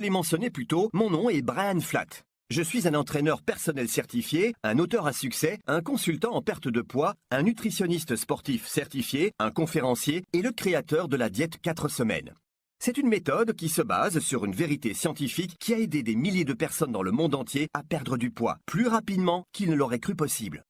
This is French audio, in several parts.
les mentionner plus tôt, mon nom est Brian Flatt. Je suis un entraîneur personnel certifié, un auteur à succès, un consultant en perte de poids, un nutritionniste sportif certifié, un conférencier et le créateur de la diète 4 semaines. C'est une méthode qui se base sur une vérité scientifique qui a aidé des milliers de personnes dans le monde entier à perdre du poids plus rapidement qu'ils ne l'auraient cru possible.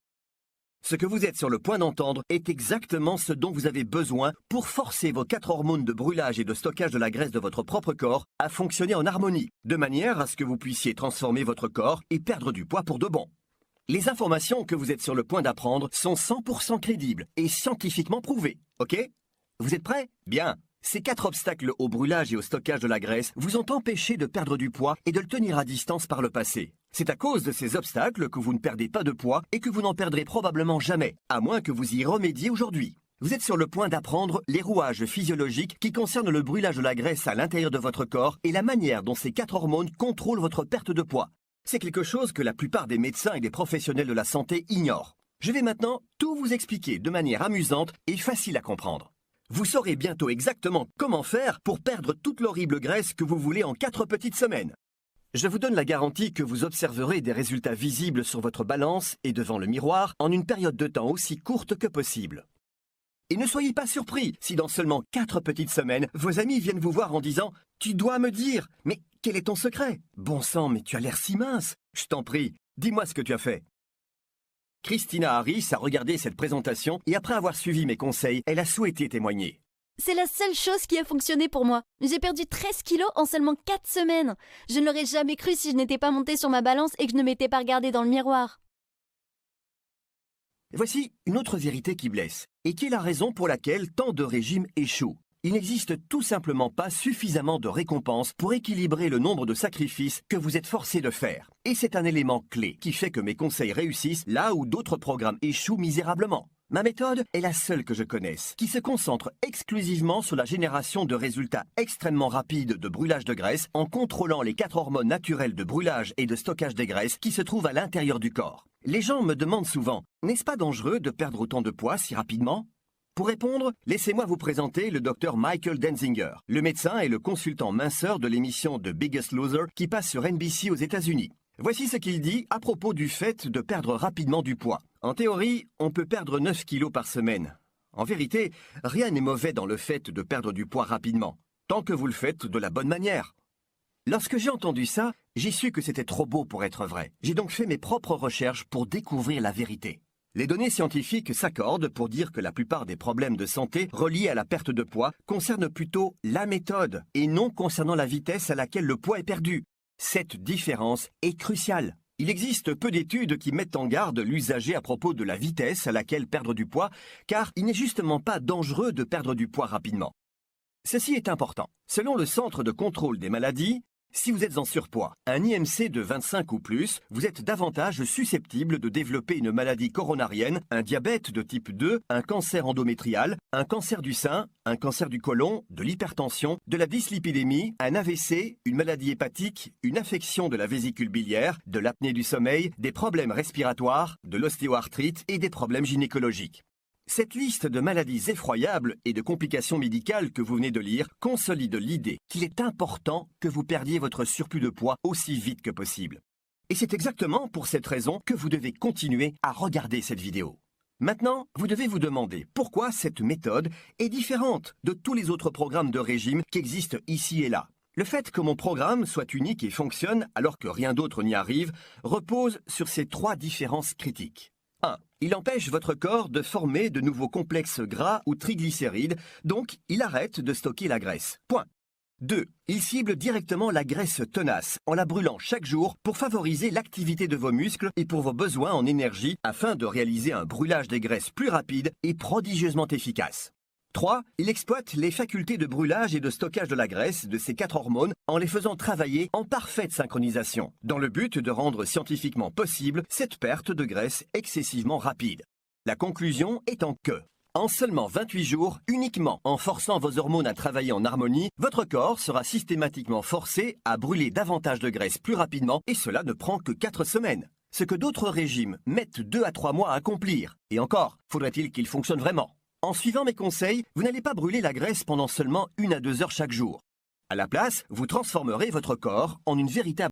Ce que vous êtes sur le point d'entendre est exactement ce dont vous avez besoin pour forcer vos 4 hormones de brûlage et de stockage de la graisse de votre propre corps à fonctionner en harmonie, de manière à ce que vous puissiez transformer votre corps et perdre du poids pour de bon. Les informations que vous êtes sur le point d'apprendre sont 100% crédibles et scientifiquement prouvées, ok? Vous êtes prêts? Bien. Ces 4 obstacles au brûlage et au stockage de la graisse vous ont empêché de perdre du poids et de le tenir à distance par le passé. C'est à cause de ces obstacles que vous ne perdez pas de poids et que vous n'en perdrez probablement jamais, à moins que vous y remédiez aujourd'hui. Vous êtes sur le point d'apprendre les rouages physiologiques qui concernent le brûlage de la graisse à l'intérieur de votre corps et la manière dont ces 4 hormones contrôlent votre perte de poids. C'est quelque chose que la plupart des médecins et des professionnels de la santé ignorent. Je vais maintenant tout vous expliquer de manière amusante et facile à comprendre. Vous saurez bientôt exactement comment faire pour perdre toute l'horrible graisse que vous voulez en 4 petites semaines. Je vous donne la garantie que vous observerez des résultats visibles sur votre balance et devant le miroir en une période de temps aussi courte que possible. Et ne soyez pas surpris si dans seulement 4 petites semaines, vos amis viennent vous voir en disant « Tu dois me dire, mais quel est ton secret? Bon sang, mais tu as l'air si mince. Je t'en prie, dis-moi ce que tu as fait. » Christina Harris a regardé cette présentation et après avoir suivi mes conseils, elle a souhaité témoigner. C'est la seule chose qui a fonctionné pour moi. J'ai perdu 13 kilos en seulement 4 semaines. Je ne l'aurais jamais cru si je n'étais pas montée sur ma balance et que je ne m'étais pas regardée dans le miroir. Voici une autre vérité qui blesse, et qui est la raison pour laquelle tant de régimes échouent. Il n'existe tout simplement pas suffisamment de récompenses pour équilibrer le nombre de sacrifices que vous êtes forcé de faire. Et c'est un élément clé qui fait que mes conseils réussissent là où d'autres programmes échouent misérablement. Ma méthode est la seule que je connaisse, qui se concentre exclusivement sur la génération de résultats extrêmement rapides de brûlage de graisse en contrôlant les 4 hormones naturelles de brûlage et de stockage des graisses qui se trouvent à l'intérieur du corps. Les gens me demandent souvent, n'est-ce pas dangereux de perdre autant de poids si rapidement ? Pour répondre, laissez-moi vous présenter le Dr Michael Denzinger, le médecin et le consultant minceur de l'émission The Biggest Loser qui passe sur NBC aux États-Unis. Voici ce qu'il dit à propos du fait de perdre rapidement du poids. En théorie, on peut perdre 9 kilos par semaine. En vérité, rien n'est mauvais dans le fait de perdre du poids rapidement, tant que vous le faites de la bonne manière. Lorsque j'ai entendu ça, j'ai su que c'était trop beau pour être vrai. J'ai donc fait mes propres recherches pour découvrir la vérité. Les données scientifiques s'accordent pour dire que la plupart des problèmes de santé reliés à la perte de poids concernent plutôt la méthode et non concernant la vitesse à laquelle le poids est perdu. Cette différence est cruciale. Il existe peu d'études qui mettent en garde l'usager à propos de la vitesse à laquelle perdre du poids, car il n'est justement pas dangereux de perdre du poids rapidement. Ceci est important. Selon le Centre de contrôle des maladies, si vous êtes en surpoids, un IMC de 25 ou plus, vous êtes davantage susceptible de développer une maladie coronarienne, un diabète de type 2, un cancer endométrial, un cancer du sein, un cancer du côlon, de l'hypertension, de la dyslipidémie, un AVC, une maladie hépatique, une affection de la vésicule biliaire, de l'apnée du sommeil, des problèmes respiratoires, de l'ostéoarthrite et des problèmes gynécologiques. Cette liste de maladies effroyables et de complications médicales que vous venez de lire consolide l'idée qu'il est important que vous perdiez votre surplus de poids aussi vite que possible. Et c'est exactement pour cette raison que vous devez continuer à regarder cette vidéo. Maintenant, vous devez vous demander pourquoi cette méthode est différente de tous les autres programmes de régime qui existent ici et là. Le fait que mon programme soit unique et fonctionne alors que rien d'autre n'y arrive repose sur ces 3 différences critiques. 1. Il empêche votre corps de former de nouveaux complexes gras ou triglycérides, donc il arrête de stocker la graisse. Point. 2. Il cible directement la graisse tenace en la brûlant chaque jour pour favoriser l'activité de vos muscles et pour vos besoins en énergie afin de réaliser un brûlage des graisses plus rapide et prodigieusement efficace. 3. Il exploite les facultés de brûlage et de stockage de la graisse de ces 4 hormones en les faisant travailler en parfaite synchronisation, dans le but de rendre scientifiquement possible cette perte de graisse excessivement rapide. La conclusion étant que, en seulement 28 jours, uniquement en forçant vos hormones à travailler en harmonie, votre corps sera systématiquement forcé à brûler davantage de graisse plus rapidement et cela ne prend que 4 semaines. Ce que d'autres régimes mettent 2 à 3 mois à accomplir. Et encore, faudrait-il qu'ils fonctionnent vraiment. En suivant mes conseils, vous n'allez pas brûler la graisse pendant seulement 1 à 2 heures chaque jour. À la place, vous transformerez votre corps en une véritable